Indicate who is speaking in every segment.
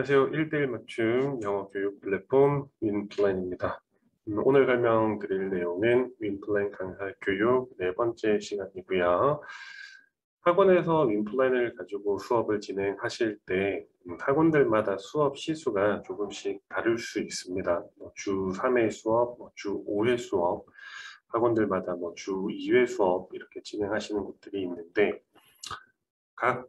Speaker 1: 안녕하세요. 1대1 맞춤 영어 교육 플랫폼 윈플랜입니다. 오늘 설명드릴 내용은 윈플랜 강사 교육 네 번째 시간이고요. 학원에서 윈플랜을 가지고 수업을 진행하실 때 학원들마다 수업 시수가 조금씩 다를 수 있습니다. 주 3회 수업, 주 5회 수업, 학원들마다 주 2회 수업 이렇게 진행하시는 곳들이 있는데 각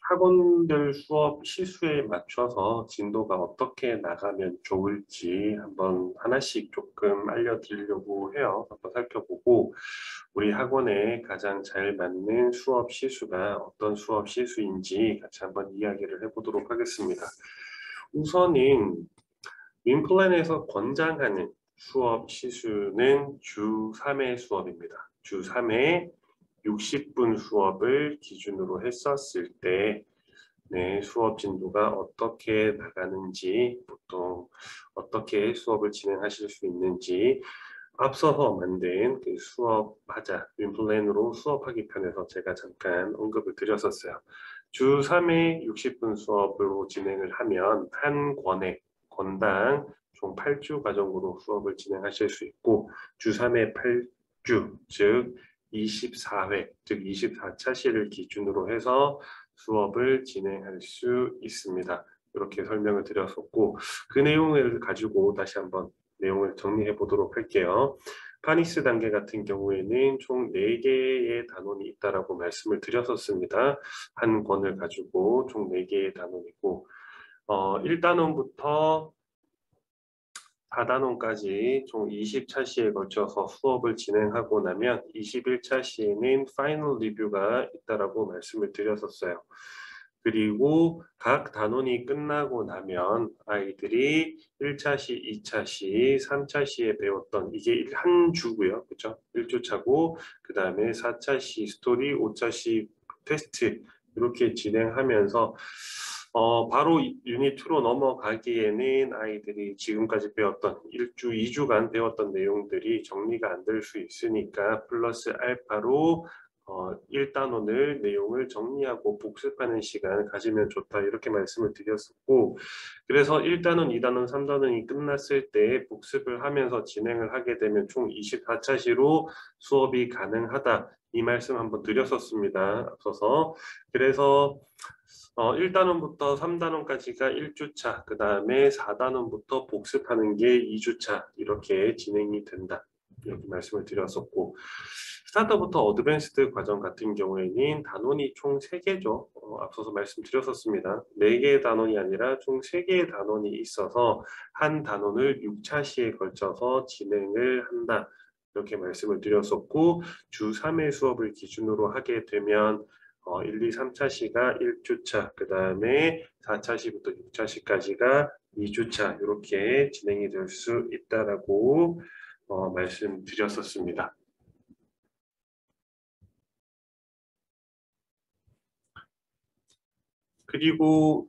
Speaker 1: 학원들 수업 시수에 맞춰서 진도가 어떻게 나가면 좋을지 한번 하나씩 조금 알려드리려고 해요. 한번 살펴보고 우리 학원에 가장 잘 맞는 수업 시수가 어떤 수업 시수인지 같이 한번 이야기를 해보도록 하겠습니다. 우선은 윈플랜에서 권장하는 수업 시수는 주 3회 수업입니다. 주 3회 60분 수업을 기준으로 했었을 때 수업 진도가 어떻게 나가는지, 보통 어떻게 수업을 진행하실 수 있는지 앞서서 만든 그 수업하자, 윈플랜으로 수업하기 편에서 제가 잠깐 언급을 드렸었어요. 주 3회 60분 수업으로 진행을 하면 한 권당 총 8주 과정으로 수업을 진행하실 수 있고 주 3회 8주, 즉 24회, 즉 24차시를 기준으로 해서 수업을 진행할 수 있습니다. 이렇게 설명을 드렸었고 그 내용을 가지고 다시 한번 내용을 정리해 보도록 할게요. 파닉스 단계 같은 경우에는 총 4개의 단원이 있다라고 말씀을 드렸었습니다. 한 권을 가지고 총 4개의 단원이고 1단원부터 4단원까지 총 20차시에 걸쳐서 수업을 진행하고 나면 21차시에는 파이널 리뷰가 있다라고 말씀을 드렸었어요. 그리고 각 단원이 끝나고 나면 아이들이 1차시, 2차시, 3차시에 배웠던 이게 한 주고요. 그렇죠? 1주차고 그 다음에 4차시 스토리, 5차시 테스트 이렇게 진행하면서 바로 유닛 2로 넘어가기에는 아이들이 지금까지 배웠던 1주, 2주간 배웠던 내용들이 정리가 안 될 수 있으니까 플러스 알파로 1단원을 내용을 정리하고 복습하는 시간 가지면 좋다 이렇게 말씀을 드렸었고 그래서 1단원, 2단원, 3단원이 끝났을 때 복습을 하면서 진행을 하게 되면 총 24차시로 수업이 가능하다 이 말씀 한번 드렸었습니다. 앞서서 그래서 1단원부터 3단원까지가 1주차, 그 다음에 4단원부터 복습하는 게 2주차 이렇게 진행이 된다. 이렇게 말씀을 드렸었고 스타트부터 어드밴스드 과정 같은 경우에는 단원이 총 3개죠. 앞서서 말씀드렸었습니다. 4개의 단원이 아니라 총 3개의 단원이 있어서 한 단원을 6차시에 걸쳐서 진행을 한다. 이렇게 말씀을 드렸었고 주 3회 수업을 기준으로 하게 되면 1, 2, 3차시가 1주차, 그 다음에 4차시부터 6차시까지가 2주차 이렇게 진행이 될 수 있다라고 말씀드렸었습니다. 그리고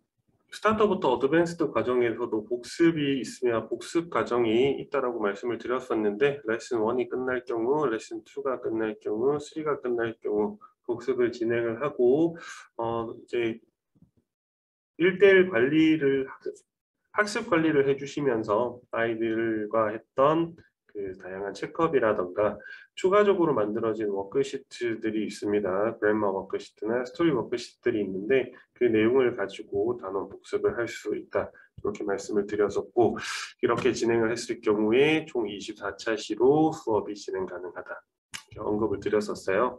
Speaker 1: 스타터부터 어드밴스드 과정에서도 복습이 있으면 복습 과정이 있다라고 말씀을 드렸었는데 레슨 1이 끝날 경우, 레슨 2가 끝날 경우, 3가 끝날 경우 복습을 진행을 하고 이제 1대1 관리를 학습 관리를 해주시면서 아이들과 했던 그 다양한 체크업이라던가 추가적으로 만들어진 워크시트들이 있습니다. 그래머 워크시트나 스토리 워크시트들이 있는데 그 내용을 가지고 단원 복습을 할 수 있다. 이렇게 말씀을 드렸었고 이렇게 진행을 했을 경우에 총 24차시로 수업이 진행 가능하다. 언급을 드렸었어요.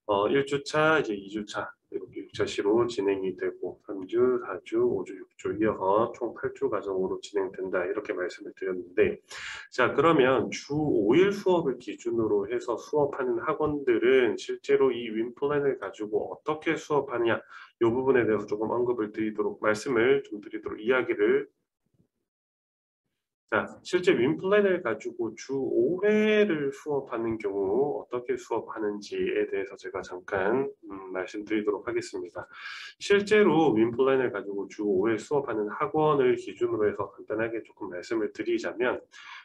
Speaker 1: 1주차, 이제 2주차, 이렇게 6차시로 진행이 되고 3주, 4주, 5주, 6주 이어서 총 8주 과정으로 진행된다. 이렇게 말씀을 드렸는데 자 그러면 주 5일 수업을 기준으로 해서 수업하는 학원들은 실제로 이 윈플랜을 가지고 어떻게 수업하냐 이 부분에 대해서 조금 언급을 드리도록 말씀을 좀 드리도록 이야기를 자, 실제 윈플랜을 가지고 주 5회를 수업하는 경우 어떻게 수업하는지에 대해서 제가 잠깐 말씀드리도록 하겠습니다. 실제로 윈플랜을 가지고 주 5회 수업하는 학원을 기준으로 해서 간단하게 조금 말씀을 드리자면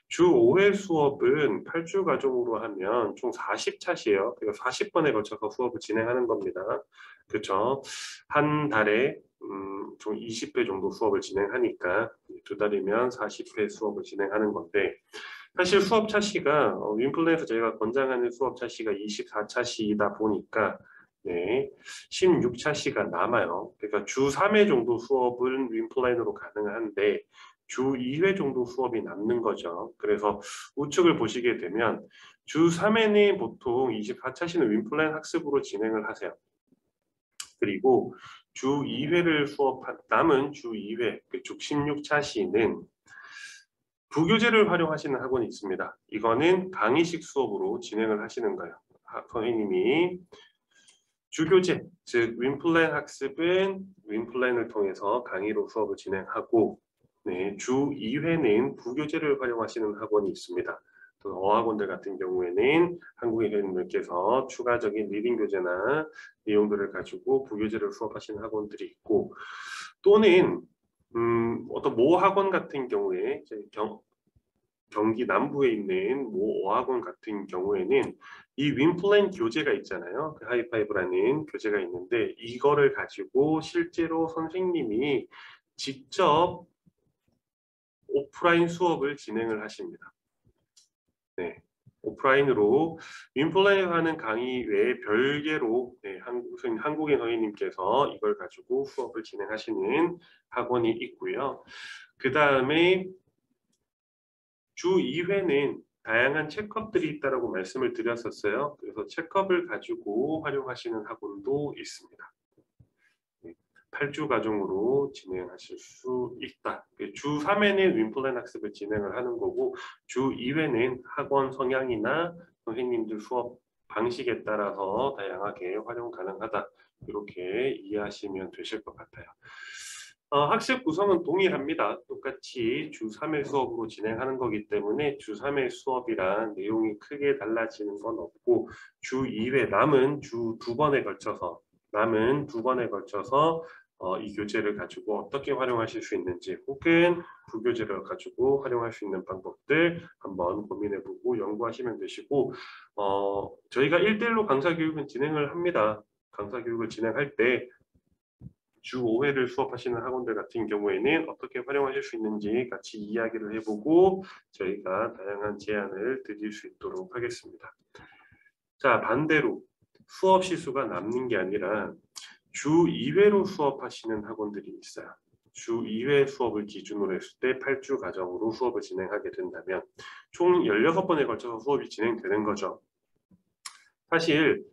Speaker 1: 주 5회 수업은 8주 과정으로 하면 총 40차시예요. 그래서 40번에 걸쳐서 수업을 진행하는 겁니다. 그렇죠? 한 달에 총 20회 정도 수업을 진행하니까 2달이면 40회 수업을 진행하는 건데, 사실 수업 차시가 윈플랜에서 저희가 권장하는 수업 차시가 24차시이다 보니까 16차시가 남아요. 그러니까 주 3회 정도 수업은 윈플랜으로 가능한데 주 2회 정도 수업이 남는 거죠. 그래서 우측을 보시게 되면 주 3회는 보통 24차시는 윈플랜 학습으로 진행을 하세요. 그리고 주 2회를 남은 주 2회, 즉 16차시는 부교재를 활용하시는 학원이 있습니다. 이거는 강의식 수업으로 진행을 하시는 거예요. 선생님이 주교재, 즉 윈플랜 학습은 윈플랜을 통해서 강의로 수업을 진행하고 주 2회는 부교재를 활용하시는 학원이 있습니다. 또 어학원들 같은 경우에는 한국인 선생님들께서 추가적인 리딩 교재나 내용들을 가지고 부교재를 수업하시는 학원들이 있고, 또는 어떤 모 학원 같은 경우에 경기 남부에 있는 모 어학원 같은 경우에는 이 윈플랜 교재가 있잖아요. 그 하이파이브라는 교재가 있는데 이거를 가지고 실제로 선생님이 직접 오프라인 수업을 진행을 하십니다. 오프라인으로 윈플랜에서 하는 강의 외에 별개로 한국인 선생님께서 이걸 가지고 수업을 진행하시는 학원이 있고요. 그 다음에 주 2회는 다양한 체크업들이 있다고 말씀을 드렸었어요. 그래서 체크업을 가지고 활용하시는 학원도 있습니다. 8주 과정으로 진행하실 수 있다. 주 3회는 윈플랜 학습을 진행을 하는 거고 주 2회는 학원 성향이나 선생님들 수업 방식에 따라서 다양하게 활용 가능하다. 이렇게 이해하시면 되실 것 같아요. 학습 구성은 동일합니다. 똑같이 주 3회 수업으로 진행하는 거기 때문에 주 3회 수업이란 내용이 크게 달라지는 건 없고 주 2회 남은 주 2번에 걸쳐서 이 교재를 가지고 어떻게 활용하실 수 있는지 혹은 부교재를 가지고 활용할 수 있는 방법들 한번 고민해보고 연구하시면 되시고 저희가 1대1로 강사 교육은 진행을 합니다. 강사 교육을 진행할 때 주 5회를 수업하시는 학원들 같은 경우에는 어떻게 활용하실 수 있는지 같이 이야기를 해보고 저희가 다양한 제안을 드릴 수 있도록 하겠습니다. 자, 반대로 수업 시수가 남는 게 아니라 주 2회로 수업하시는 학원들이 있어요. 주 2회 수업을 기준으로 했을 때 8주 과정으로 수업을 진행하게 된다면 총 16번에 걸쳐서 수업이 진행되는 거죠. 사실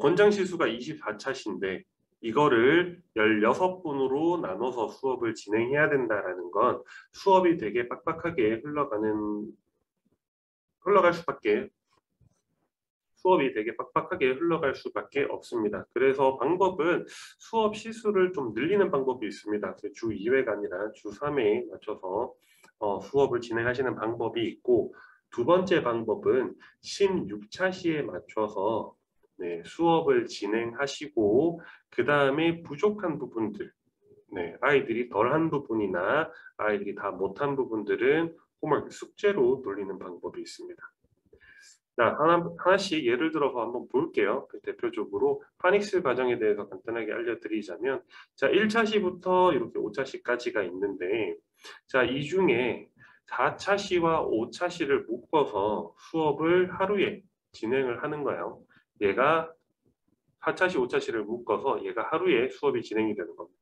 Speaker 1: 권장 시수가 24차시인데 이거를 16분으로 나눠서 수업을 진행해야 된다라는 건 수업이 되게 빡빡하게 흘러갈 수밖에 없습니다. 그래서 방법은 수업 시수를 좀 늘리는 방법이 있습니다. 주 2회가 아니라 주 3회에 맞춰서 수업을 진행하시는 방법이 있고, 두 번째 방법은 16차시에 맞춰서 수업을 진행하시고 그 다음에 부족한 부분들, 아이들이 덜한 부분이나 아이들이 다 못한 부분들은 홈워크 숙제로 돌리는 방법이 있습니다. 자, 하나씩 예를 들어서 한번 볼게요. 대표적으로 파닉스 과정에 대해서 간단하게 알려드리자면, 자, 1차시부터 이렇게 5차시까지가 있는데, 자, 이 중에 4차시와 5차시를 묶어서 수업을 하루에 진행을 하는 거예요. 얘가 4차시, 5차시를 묶어서 얘가 하루에 수업이 진행이 되는 겁니다.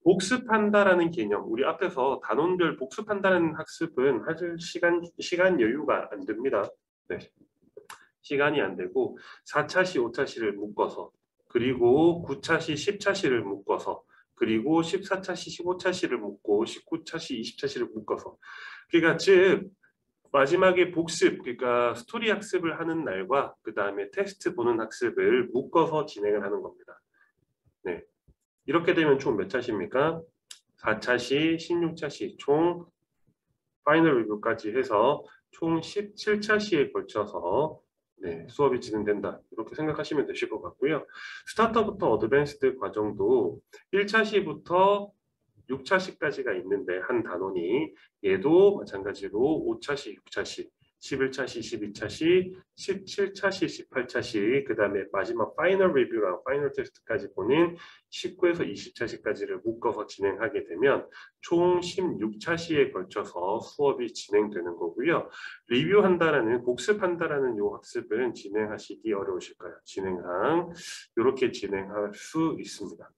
Speaker 1: 복습한다라는 개념, 우리 앞에서 단원별 복습한다는 학습은 사실 시간 여유가 안 됩니다. 시간이 안 되고 4차시, 5차시를 묶어서, 그리고 9차시, 10차시를 묶어서, 그리고 14차시, 15차시를 묶고 19차시, 20차시를 묶어서, 그러니까 즉 마지막에 복습, 그러니까 스토리 학습을 하는 날과 그 다음에 테스트 보는 학습을 묶어서 진행을 하는 겁니다. 이렇게 되면 총 몇 차시입니까? 4차시, 16차시, 총 파이널 리뷰까지 해서 총 17차시에 걸쳐서 수업이 진행된다. 이렇게 생각하시면 되실 것 같고요. 스타터부터 어드밴스드 과정도 1차시부터 6차시까지가 있는데 한 단원이, 얘도 마찬가지로 5차시, 6차시, 11차시, 12차시, 17차시, 18차시, 그 다음에 마지막 파이널 리뷰랑 파이널 테스트까지 보는 19에서 20차시까지를 묶어서 진행하게 되면 총 16차시에 걸쳐서 수업이 진행되는 거고요. 리뷰한다라는, 복습한다라는 요 학습은 진행하시기 어려우실 거예요. 진행상 이렇게 진행할 수 있습니다.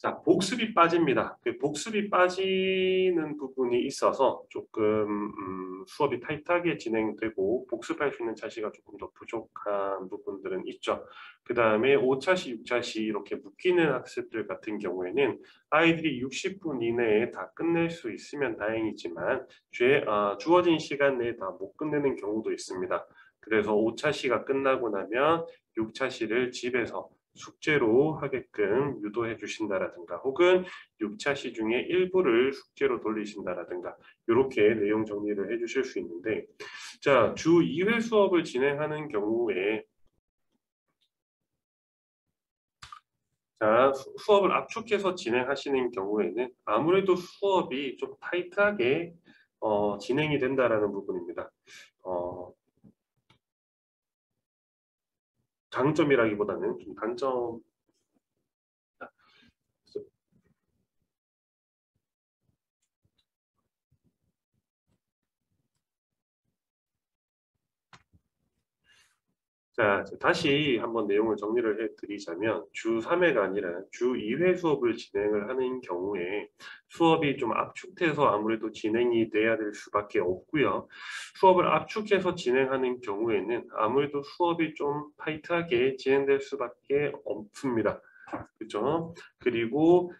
Speaker 1: 자, 복습이 빠집니다. 그 복습이 빠지는 부분이 있어서 조금 수업이 타이트하게 진행되고 복습할 수 있는 차시가 조금 더 부족한 부분들은 있죠. 그 다음에 5차시, 6차시 이렇게 묶이는 학습들 같은 경우에는 아이들이 60분 이내에 다 끝낼 수 있으면 다행이지만 주어진 시간 내에 다 못 끝내는 경우도 있습니다. 그래서 5차시가 끝나고 나면 6차시를 집에서 숙제로 하게끔 유도해 주신다라든가 혹은 6차시 중에 일부를 숙제로 돌리신다라든가 이렇게 내용 정리를 해 주실 수 있는데 자, 주 2회 수업을 진행하는 경우에 자, 수업을 압축해서 진행하시는 경우에는 아무래도 수업이 좀 타이트하게 진행이 된다라는 부분입니다. 장점이라기보다는 좀 단점. 자, 다시 한번 내용을 정리를 해드리자면 주 3회가 아니라 주 2회 수업을 진행을 하는 경우에 수업이 좀 압축돼서 아무래도 진행이 돼야 될 수밖에 없고요. 수업을 압축해서 진행하는 경우에는 아무래도 수업이 좀 타이트하게 진행될 수밖에 없습니다. 그렇죠? 그리고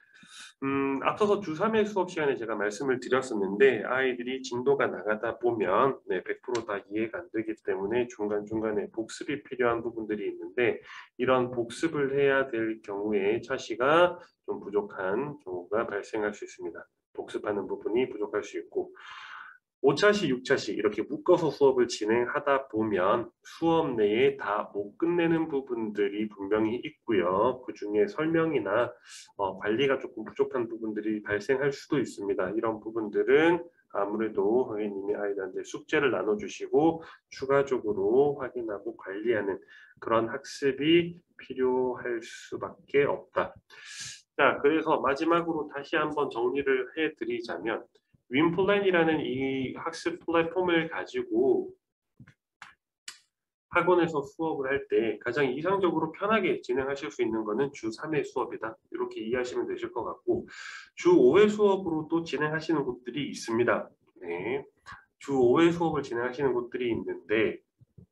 Speaker 1: 앞서서 주 3회 수업 시간에 제가 말씀을 드렸었는데 아이들이 진도가 나가다 보면 100%다 이해가 안 되기 때문에 중간중간에 복습이 필요한 부분들이 있는데 이런 복습을 해야 될 경우에 차시가 좀 부족한 경우가 발생할 수 있습니다. 복습하는 부분이 부족할 수 있고 5차시, 6차시 이렇게 묶어서 수업을 진행하다 보면 수업 내에 다 못 끝내는 부분들이 분명히 있고요. 그 중에 설명이나 관리가 조금 부족한 부분들이 발생할 수도 있습니다. 이런 부분들은 아무래도 선생님이 아이들한테 숙제를 나눠주시고 추가적으로 확인하고 관리하는 그런 학습이 필요할 수밖에 없다. 자, 그래서 마지막으로 다시 한번 정리를 해드리자면 윈플랜이라는 이 학습 플랫폼을 가지고 학원에서 수업을 할 때 가장 이상적으로 편하게 진행하실 수 있는 것은 주 3회 수업이다. 이렇게 이해하시면 되실 것 같고 주 5회 수업으로도 진행하시는 곳들이 있습니다. 네. 주 5회 수업을 진행하시는 곳들이 있는데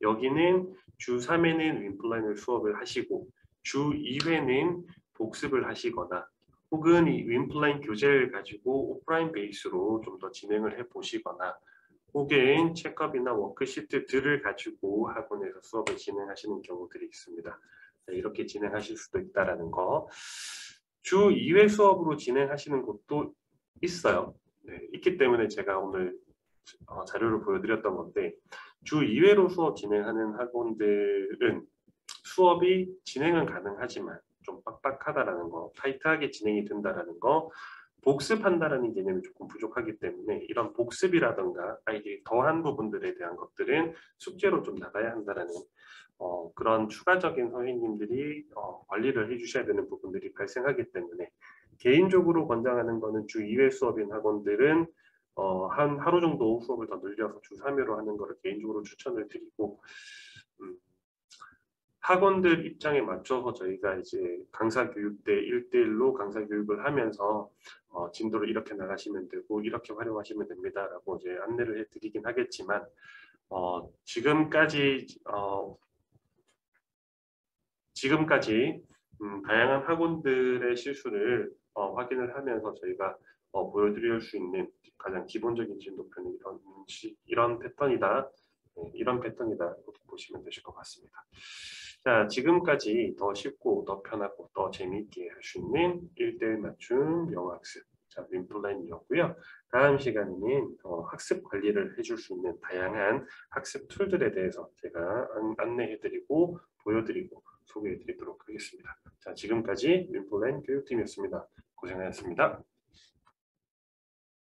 Speaker 1: 여기는 주 3회는 윈플랜을 수업을 하시고 주 2회는 복습을 하시거나 혹은 이 윈플랜 교재를 가지고 오프라인 베이스로 좀 더 진행을 해 보시거나 혹은 체크업이나 워크시트들을 가지고 학원에서 수업을 진행하시는 경우들이 있습니다. 이렇게 진행하실 수도 있다는 거. 주 2회 수업으로 진행하시는 곳도 있어요. 네, 있기 때문에 제가 오늘 자료를 보여드렸던 건데 주 2회로 수업 진행하는 학원들은 수업이 진행은 가능하지만 좀 빡빡하다라는 거, 타이트하게 진행이 된다라는 거, 복습한다라는 개념이 조금 부족하기 때문에 이런 복습이라던가 아이들이 더한 부분들에 대한 것들은 숙제로 좀 나가야 한다라는 그런 추가적인 선생님들이 관리를 해주셔야 되는 부분들이 발생하기 때문에 개인적으로 권장하는 거는 주 2회 수업인 학원들은 한 하루 정도 수업을 더 늘려서 주 3회로 하는 거를 개인적으로 추천을 드리고 학원들 입장에 맞춰서 저희가 이제 강사 교육 때 1대1로 강사 교육을 하면서 진도를 이렇게 나가시면 되고 이렇게 활용하시면 됩니다라고 이제 안내를 해드리긴 하겠지만 지금까지 다양한 학원들의 실수를 확인을 하면서 저희가 보여드릴 수 있는 가장 기본적인 진도표는 이런 패턴이다. 네, 이런 패턴이다. 이렇게 보시면 되실 것 같습니다. 자, 지금까지 더 쉽고 더 편하고 더 재미있게 할 수 있는 1대1 맞춤 영어학습 윈플랜이었고요. 다음 시간에는 학습 관리를 해줄 수 있는 다양한 학습 툴들에 대해서 제가 안내해드리고 보여드리고 소개해드리도록 하겠습니다. 자, 지금까지 윈플랜 교육팀이었습니다. 고생하셨습니다.